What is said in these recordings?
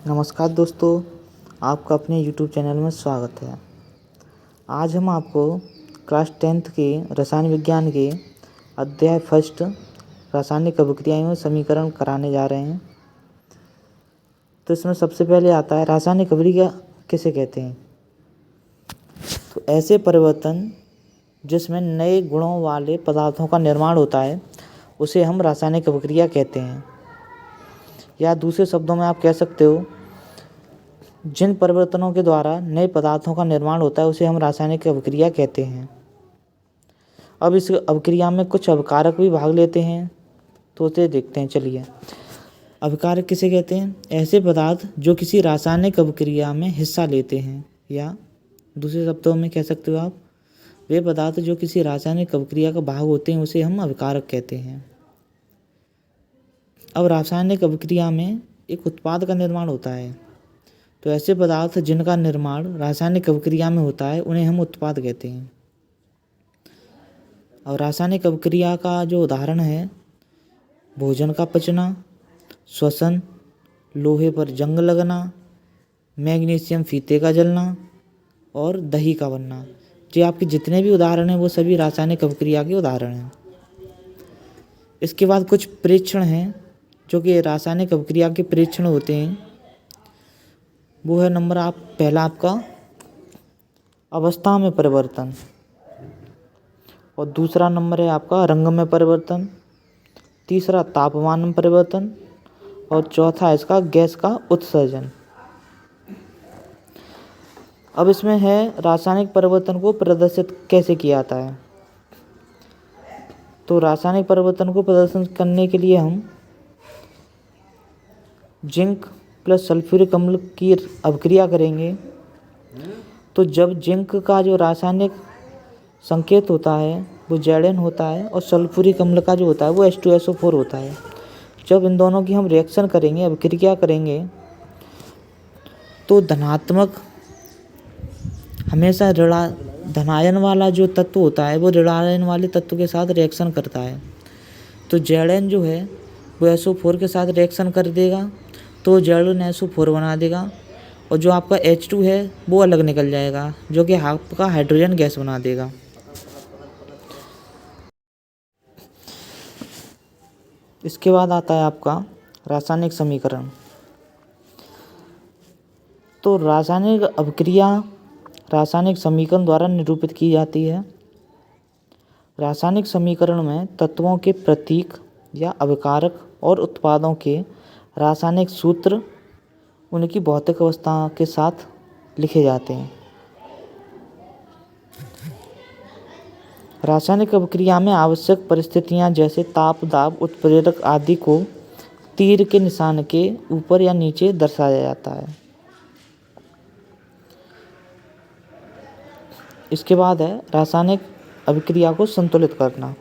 नमस्कार दोस्तों, आपका अपने YouTube चैनल में स्वागत है। आज हम आपको क्लास 10th के रसायन विज्ञान के अध्याय फर्स्ट रासायनिक अभिक्रियाएं एवं समीकरण कराने जा रहे हैं। तो इसमें सबसे पहले आता है रासायनिक अभिक्रिया किसे कहते हैं। तो ऐसे परिवर्तन जिसमें नए गुणों वाले पदार्थों का निर्माण होता है उसे हम रासायनिक अभिक्रिया कहते हैं। या दूसरे शब्दों में आप कह सकते हो, जिन परिवर्तनों के द्वारा नए पदार्थों का निर्माण होता है उसे हम रासायनिक अभिक्रिया कहते हैं। अब इस अभिक्रिया में कुछ अभिकारक भी भाग लेते हैं, तो उसे देखते हैं। चलिए, अभिकारक किसे कहते हैं? ऐसे पदार्थ जो किसी रासायनिक अभिक्रिया में हिस्सा लेते हैं, या दूसरे शब्दों में कह सकते हो आप, वे पदार्थ जो किसी रासायनिक अभिक्रिया का भाग होते हैं उसे हम अभिकारक कहते हैं। अब रासायनिक अभिक्रिया में एक उत्पाद का निर्माण होता है, तो ऐसे पदार्थ जिनका निर्माण रासायनिक अभिक्रिया में होता है उन्हें हम उत्पाद कहते हैं। और रासायनिक अभिक्रिया का जो उदाहरण है, भोजन का पचना, श्वसन, लोहे पर जंग लगना, मैग्नीशियम फीते का जलना और दही का बनना। ये आपके जितने भी उदाहरण हैं वो सभी रासायनिक अभिक्रिया के उदाहरण हैं। इसके बाद कुछ प्रेक्षण हैं जो कि रासायनिक अभिक्रिया के प्रेक्षण होते हैं। वो है पहला आपका अवस्था में परिवर्तन, और दूसरा नंबर है आपका रंग में परिवर्तन, तीसरा तापमान में परिवर्तन, और चौथा इसका गैस का उत्सर्जन। अब इसमें है रासायनिक परिवर्तन को प्रदर्शित कैसे किया जाता है। तो रासायनिक परिवर्तन को प्रदर्शन करने के लिए हम जिंक प्लस सल्फ्यूरिक अम्ल की अभिक्रिया करेंगे। तो जब जिंक का जो रासायनिक संकेत होता है वो Zn होता है, और सल्फ्यूरिक अम्ल का जो होता है वो H2SO4 होता है। जब इन दोनों की हम रिएक्शन करेंगे, अभिक्रिया करेंगे, तो धनात्मक हमेशा धनायन वाला जो तत्व होता है वो ऋणायन वाले तत्व के साथ रिएक्शन करता है। तो Zn जो है वो SO4 के साथ रिएक्शन कर देगा, तो Zn-SO4 बना देगा, और जो आपका H2 है वो अलग निकल जाएगा, जो कि आपका हाइड्रोजन गैस बना देगा। इसके बाद आता है आपका रासायनिक समीकरण। तो रासायनिक अभिक्रिया रासायनिक समीकरण द्वारा निरूपित की जाती है। रासायनिक समीकरण में तत्वों के प्रतीक या अभिकारक और उत्पादों के रासायनिक सूत्र उनकी भौतिक अवस्था के साथ लिखे जाते हैं। रासायनिक अभिक्रिया में आवश्यक परिस्थितियां जैसे ताप, दाब, उत्प्रेरक आदि को तीर के निशान के ऊपर या नीचे दर्शाया जाता है। इसके बाद है रासायनिक अभिक्रिया को संतुलित करना।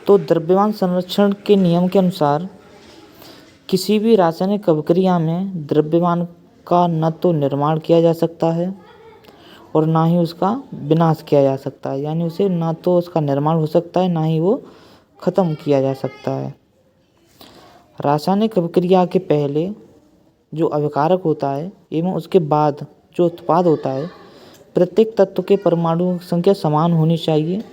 तो द्रव्यमान संरक्षण के नियम के अनुसार किसी भी रासायनिक अभिक्रिया में द्रव्यमान का न तो निर्माण किया जा सकता है और ना ही उसका विनाश किया जा सकता है, यानी उसे ना तो उसका निर्माण हो सकता है ना ही वो खत्म किया जा सकता है। रासायनिक अभिक्रिया के पहले जो अभिकारक होता है एवं उसके बाद जो उत्पाद होता है, प्रत्येक तत्व के परमाणुओं की संख्या समान होनी चाहिए,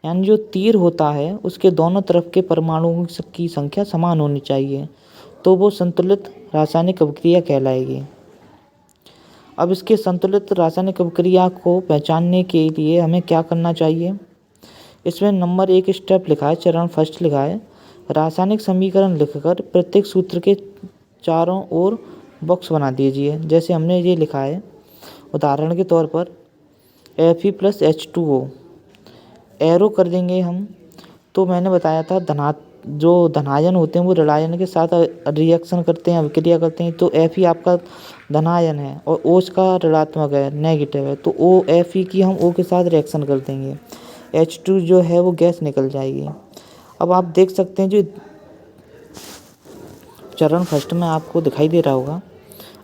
यानी जो तीर होता है उसके दोनों तरफ के परमाणुओं की संख्या समान होनी चाहिए, तो वो संतुलित रासायनिक अभिक्रिया कहलाएगी। अब इसके संतुलित रासायनिक अभिक्रिया को पहचानने के लिए हमें क्या करना चाहिए। इसमें नंबर 1 स्टेप लिखा है, चरण फर्स्ट लिखा है, रासायनिक समीकरण लिखकर प्रत्येक सूत्र के चारों ओर बॉक्स बना दीजिए। जैसे हमने ये लिखा है, उदाहरण के तौर पर Fe+H2O एरो कर देंगे हम। तो मैंने बताया था जो धनायन होते हैं वो ऋणायन के साथ रिएक्शन करते हैं, अभिक्रिया करते हैं। तो Fe आपका धनायन है और OH का ऋणात्मक है, नेगेटिव है, तो Fe की हम O के साथ रिएक्शन कर देंगे, H2 जो है वो गैस निकल जाएगी। अब आप देख सकते हैं जो चरण फर्स्ट में आपको दिखाई दे रहा होगा,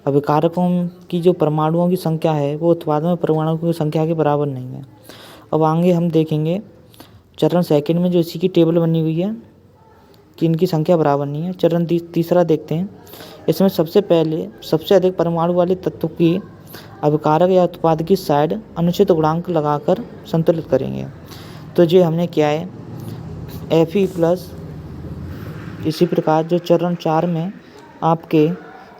अभिकारकों की जो परमाणुओं की संख्या है वो उत्पाद में परमाणुओं की संख्या के बराबर नहीं है। अब आगे हम देखेंगे चरण सेकंड में जो इसी की टेबल बनी हुई है, कि इनकी संख्या बराबर नहीं है। चरण तीसरा देखते हैं। इसमें सबसे पहले सबसे अधिक परमाणु वाले तत्व की अभिकारक या उत्पाद की साइड अनुचित गुणांक लगाकर संतुलित करेंगे। तो ये हमने किया है Fe+। इसी प्रकार जो चरण 4 में आपके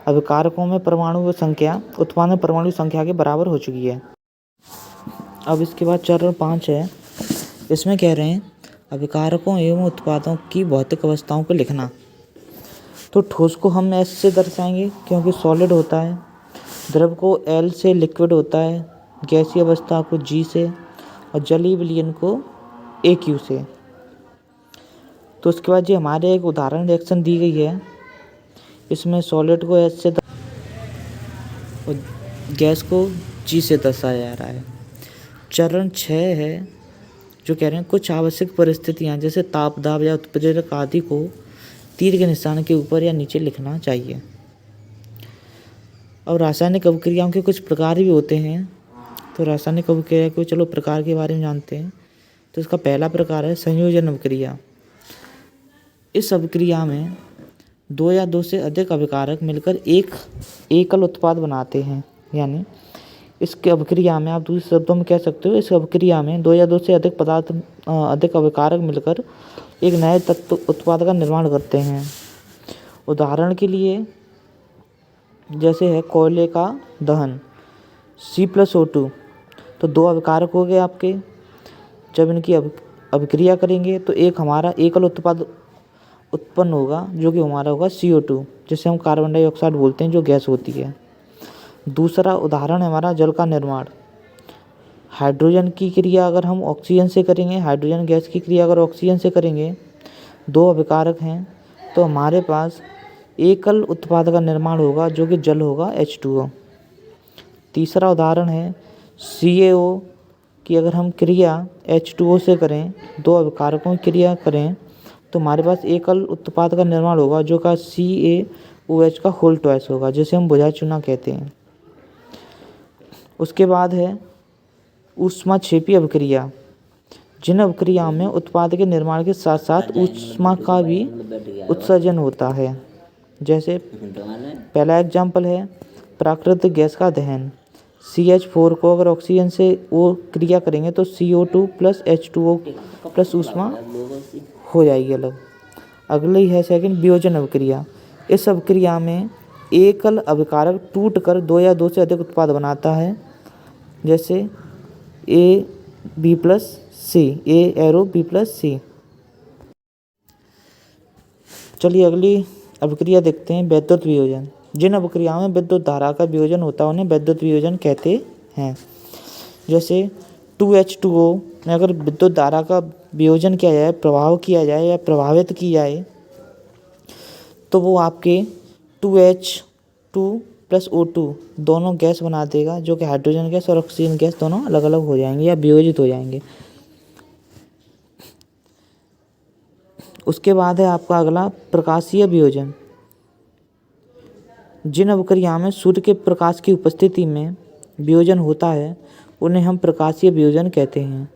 अभिकारकों में परमाणु संख्या उत्पाद में परमाणु संख्या के बराबर हो चुकी है। अब इसके बाद चरण 5 है। इसमें कह रहे हैं अभिकारकों एवं उत्पादों की भौतिक अवस्थाओं को लिखना। तो ठोस को हम S से दर्शाएंगे क्योंकि सॉलिड होता है, द्रव को L से, लिक्विड होता है, गैसीय अवस्था को G से और जलीय विलयन को AQ से। तो उसके बाद ये हमारे एक उदाहरण रिएक्शन दी गई है। इसमें सॉलिड को S से और गैस को G से दर्शाया जा रहा है। चरण 6 है जो कह रहे हैं कुछ आवश्यक परिस्थितियां जैसे ताप, दाब या उत्प्रेरक आदि को तीर के निशान के ऊपर या नीचे लिखना चाहिए। और रासायनिक अभिक्रियाओं के कुछ प्रकार भी होते हैं। तो रासायनिक अभिक्रिया के चलो प्रकार के बारे में जानते हैं। तो इसका पहला प्रकार है संयोजन अभिक्रिया। इस अभिक्रिया में 2 या 2 से अधिक अभिकारक मिलकर एक एकल उत्पाद बनाते हैं। यानी इसके अभिक्रिया में आप दूसरे शब्दों में कह सकते हो, इस अभिक्रिया में 2 या 2 से अधिक अभिकारक मिलकर एक नए तत्व उत्पाद का निर्माण करते हैं। उदाहरण के लिए जैसे है कोयले का दहन C+O2। तो 2 अभिकारक हो गए आपके। जब इनकी अभिक्रिया करेंगे तो एक हमारा एकल उत्पाद उत्पन्न होगा जो कि हमारा होगा CO2, जिसे हम कार्बन डाइऑक्साइड बोलते हैं, जो गैस होती है। दूसरा उदाहरण है हमारा जल का निर्माण। हाइड्रोजन की क्रिया अगर हम ऑक्सीजन से करेंगे, हाइड्रोजन गैस की क्रिया अगर ऑक्सीजन से करेंगे, 2 अभिकारक हैं, तो हमारे पास एकल उत्पाद का निर्माण होगा जो कि जल होगा H2O। तीसरा उदाहरण है CaO की अगर हम क्रिया H2O से करें, 2 अभिकारकों की क्रिया करें, तो हमारे पास एकल उत्पाद का निर्माण होगा जो का CaOH का होल ट्वाइस होगा, जिसे हम बुझा चूना कहते हैं। उसके बाद है ऊष्माक्षेपी अभिक्रिया। जिन अभिक्रियाओं में उत्पाद के निर्माण के साथ साथ ऊष्मा का भी उत्सर्जन होता है। जैसे पहला एग्जाम्पल है प्राकृतिक गैस का दहन। CH4 को अगर ऑक्सीजन से वो क्रिया करेंगे तो CO2 + H2O + ऊष्मा हो जाएगी अलग। अगली है सेकंड वियोजन अभिक्रिया। इस अभिक्रिया में एकल अभिकारक टूटकर 2 या 2 से अधिक उत्पाद बनाता है। जैसे AB+C, A एरो B+C। चलिए अगली अभिक्रिया देखते हैं वैद्युत वियोजन। जिन अभिक्रियाओं में विद्युत धारा का वियोजन होता है उन्हें वैद्युत वियोजन कहते हैं। जैसे 2H2O में अगर विद्युत धारा का वियोजन किया जाए, प्रभाव किया जाए या प्रभावित की जाए, तो वो आपके 2H2 + O2 दोनों गैस बना देगा, जो कि हाइड्रोजन गैस और ऑक्सीजन गैस दोनों अलग अलग हो जाएंगे या वियोजित हो जाएंगे। उसके बाद है आपका अगला प्रकाशीय वियोजन। जिन अभिक्रियाओं में सूर्य के प्रकाश की उपस्थिति में वियोजन होता है उन्हें हम प्रकाशीय वियोजन कहते हैं।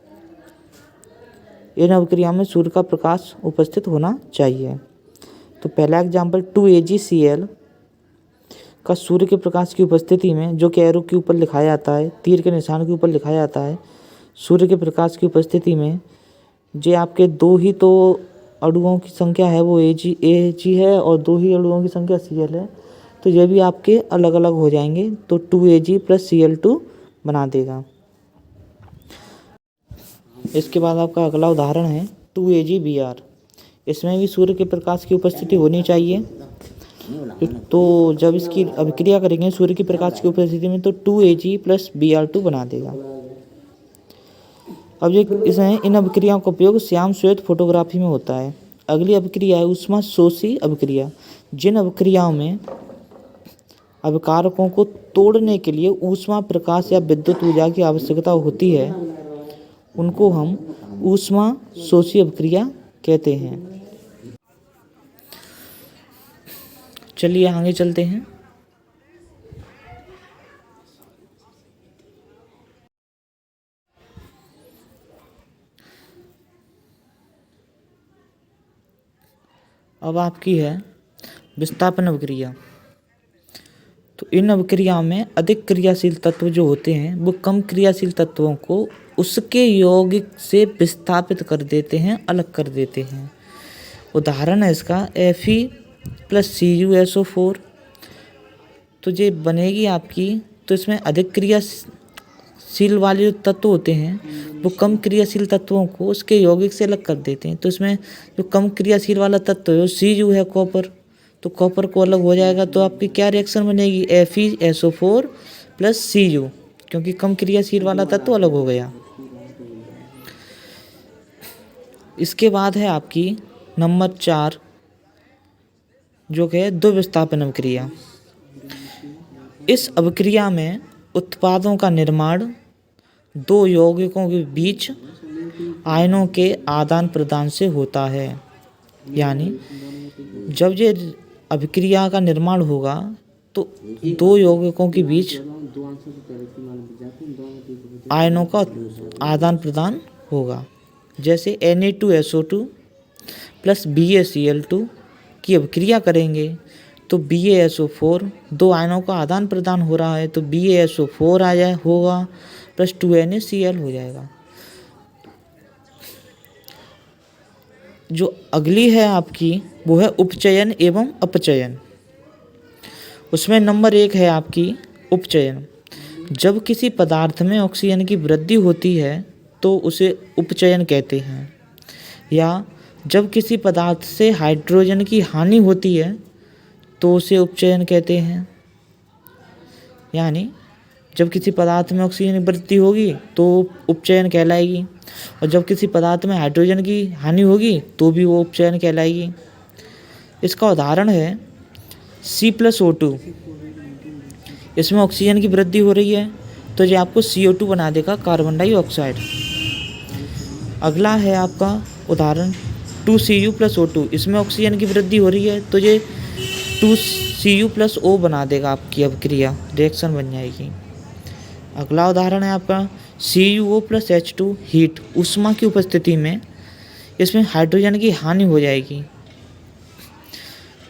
इन अभिक्रियाओं में सूर्य का प्रकाश उपस्थित होना चाहिए। तो पहला एग्जाम्पल 2AgCl का सूर्य के प्रकाश की उपस्थिति में, जो कि एरो के ऊपर लिखा जाता है, तीर के निशान के ऊपर लिखा जाता है, सूर्य के प्रकाश की उपस्थिति में जे आपके 2 ही तो अणुओं की संख्या है वो Ag है और 2 ही अणुओं की संख्या Cl है, तो ये भी आपके अलग अलग हो जाएंगे, तो 2Ag + Cl2 बना देगा। इसके बाद आपका अगला उदाहरण है 2AgBr। इसमें भी सूर्य के प्रकाश की उपस्थिति होनी चाहिए। तो जब इसकी अभिक्रिया करेंगे सूर्य के प्रकाश की उपस्थिति में तो 2Ag + Br2 बना देगा। अब ये इसमें इन अभिक्रियाओं का उपयोग श्याम श्वेत फोटोग्राफी में होता है। अगली अभिक्रिया है ऊष्मा शोषी अभिक्रिया। जिन अभिक्रियाओं में अभिकारकों को तोड़ने के लिए ऊष्मा, प्रकाश या विद्युत ऊर्जा की आवश्यकता होती है उनको हम ऊष्मा शोषी अभिक्रिया कहते हैं। चलिए आगे चलते हैं। अब आपकी है विस्थापन अभिक्रिया। तो इन अभिक्रियाओं में अधिक क्रियाशील तत्व जो होते हैं वो कम क्रियाशील तत्वों को उसके यौगिक से विस्थापित कर देते हैं, अलग कर देते हैं। उदाहरण है इसका Fe+CuSO4। तो ये बनेगी आपकी, तो इसमें अधिक क्रियाशील वाले जो तत्व होते हैं वो कम क्रियाशील तत्वों को उसके यौगिक से अलग कर देते हैं। तो इसमें जो कम क्रियाशील वाला तत्व है Cu है कॉपर, तो कॉपर को अलग हो जाएगा। तो आपकी क्या रिएक्शन बनेगी FeSO4+Cu, क्योंकि कम क्रियाशील वाला तत्व अलग हो गया। इसके बाद है आपकी नंबर 4 जो कि है द्विविस्थापन अभिक्रिया। इस अभिक्रिया में उत्पादों का निर्माण दो यौगिकों के बीच आयनों के आदान प्रदान से होता है। यानी जब ये अभिक्रिया का निर्माण होगा तो दो यौगिकों के बीच आयनों का आदान प्रदान होगा। जैसे Na2SO2 प्लस BaCl2 की अभिक्रिया करेंगे तो BaSO4 दो आयनों का आदान प्रदान हो रहा है, तो BaSO4 आ जाए होगा प्लस 2NaCl हो जाएगा। जो अगली है आपकी वो है उपचयन एवं अपचयन। उसमें नंबर 1 है आपकी उपचयन। जब किसी पदार्थ में ऑक्सीजन की वृद्धि होती है तो उसे उपचयन कहते हैं। या जब किसी पदार्थ से हाइड्रोजन की हानि होती है तो उसे उपचयन कहते हैं। यानी जब किसी पदार्थ में ऑक्सीजन की वृद्धि होगी तो उपचयन कहलाएगी, और जब किसी पदार्थ में हाइड्रोजन की हानि होगी तो भी वो उपचयन कहलाएगी। इसका उदाहरण है C+O2। इसमें ऑक्सीजन की वृद्धि हो रही है तो ये आपको CO2 बना देगा, कार्बन डाइऑक्साइड। अगला है आपका उदाहरण 2Cu+O2। इसमें ऑक्सीजन की वृद्धि हो रही है तो ये 2Cu+O बना देगा, आपकी अभिक्रिया रिएक्शन बन जाएगी। अगला उदाहरण है आपका CuO+H2 हीट। ऊष्मा की उपस्थिति में इसमें हाइड्रोजन की हानि हो जाएगी,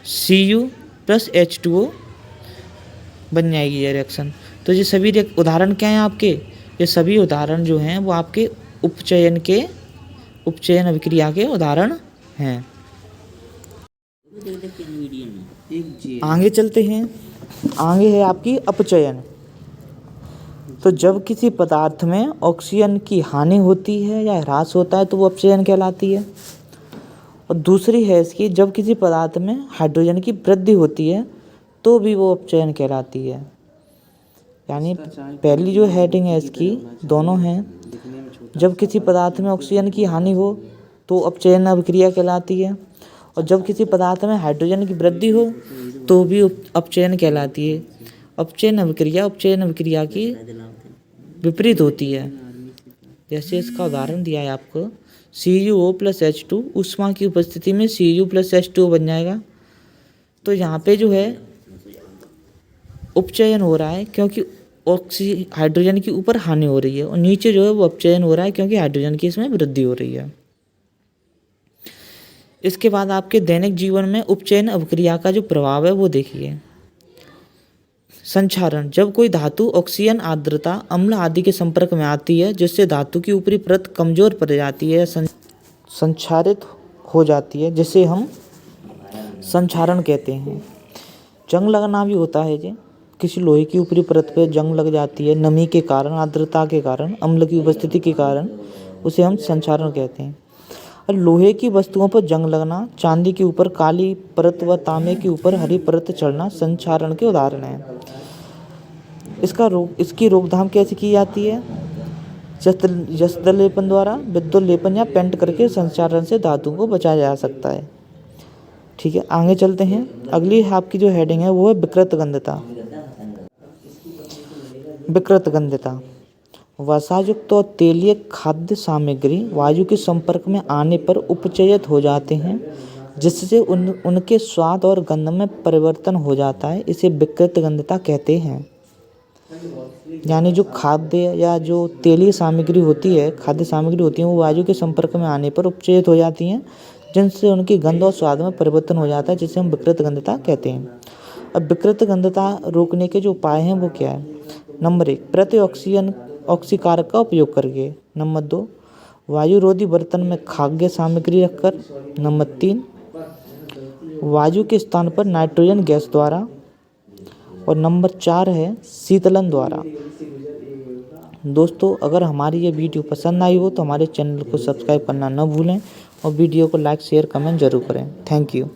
Cu+H2O बन जाएगी ये रिएक्शन। तो ये सभी उदाहरण क्या हैं आपके? ये सभी उदाहरण जो हैं वो आपके उपचयन अभिक्रिया के उदाहरण हैं। आगे चलते हैं। आगे है आपकी अपचयन। तो जब किसी पदार्थ में ऑक्सीजन की हानि होती है या ह्रास होता है तो वो अपचयन कहलाती है। और दूसरी है इसकी, जब किसी पदार्थ में हाइड्रोजन की वृद्धि होती है तो भी वो अपचयन कहलाती है। यानी पहली जो हेडिंग है इसकी दोनों हैं, जब किसी पदार्थ में ऑक्सीजन की हानि हो तो अपचयन अभिक्रिया कहलाती है, और जब किसी पदार्थ में हाइड्रोजन की वृद्धि हो तो भी अपचयन कहलाती है। अपचयन अभिक्रिया की विपरीत होती है। जैसे इसका उदाहरण दिया है आपको CuO+H2। ऊष्मा की उपस्थिति में Cu+H2O बन जाएगा। तो यहाँ पे जो है उपचयन हो रहा है क्योंकि हाइड्रोजन की ऊपर हानि हो रही है, और नीचे जो है वो अपचयन हो रहा है क्योंकि हाइड्रोजन की इसमें वृद्धि हो रही है। इसके बाद आपके दैनिक जीवन में उपचयन अभिक्रिया का जो प्रभाव है वो देखिए। संक्षारण, जब कोई धातु ऑक्सीजन, आर्द्रता, अम्ल आदि के संपर्क में आती है जिससे धातु की ऊपरी परत कमजोर पड़ जाती है, संक्षारित हो जाती है, जिसे हम संक्षारण कहते हैं। जंग लगना भी होता है जी, किसी लोहे की ऊपरी परत पर जंग लग जाती है नमी के कारण, आर्द्रता के कारण, अम्ल की उपस्थिति के कारण, उसे हम संक्षारण कहते हैं। और लोहे की वस्तुओं पर जंग लगना, चांदी के ऊपर काली परत व तांबे के ऊपर हरी परत चढ़ना संक्षारण के उदाहरण हैं। इसकी रोकथाम कैसे की जाती है? जस्तर लेपन द्वारा, विद्युत लेपन या पेंट करके संक्षारण से धातु को बचाया जा सकता है। ठीक है, आगे चलते हैं। अगली आपकी जो हेडिंग है वो है विकृत गंधता। विकृत गंधता, वसायुक्त और तेलीय खाद्य सामग्री वायु के संपर्क में आने पर उपचयित हो जाते हैं, जिससे उनके स्वाद और गंध में परिवर्तन हो जाता है। इसे विकृत गंधता कहते हैं। यानी जो खाद्य या जो तेलीय सामग्री होती है, खाद्य सामग्री होती है, वो वायु के संपर्क में आने पर उपचयित हो जाती हैं, जिनसे उनकी गंध और स्वाद में परिवर्तन हो जाता है, जिसे हम विकृत गंधता कहते हैं। अब विकृत गंधता रोकने के जो उपाय हैं वो क्या है? नंबर 1, प्रति ऑक्सीकारक का उपयोग करके। नंबर 2, वायुरोधी बर्तन में खाद्य सामग्री रखकर। नंबर 3, वायु के स्थान पर नाइट्रोजन गैस द्वारा। और नंबर 4 है शीतलन द्वारा। दोस्तों, अगर हमारी ये वीडियो पसंद आई हो तो हमारे चैनल को सब्सक्राइब करना न भूलें और वीडियो को लाइक शेयर कमेंट जरूर करें। Thank you.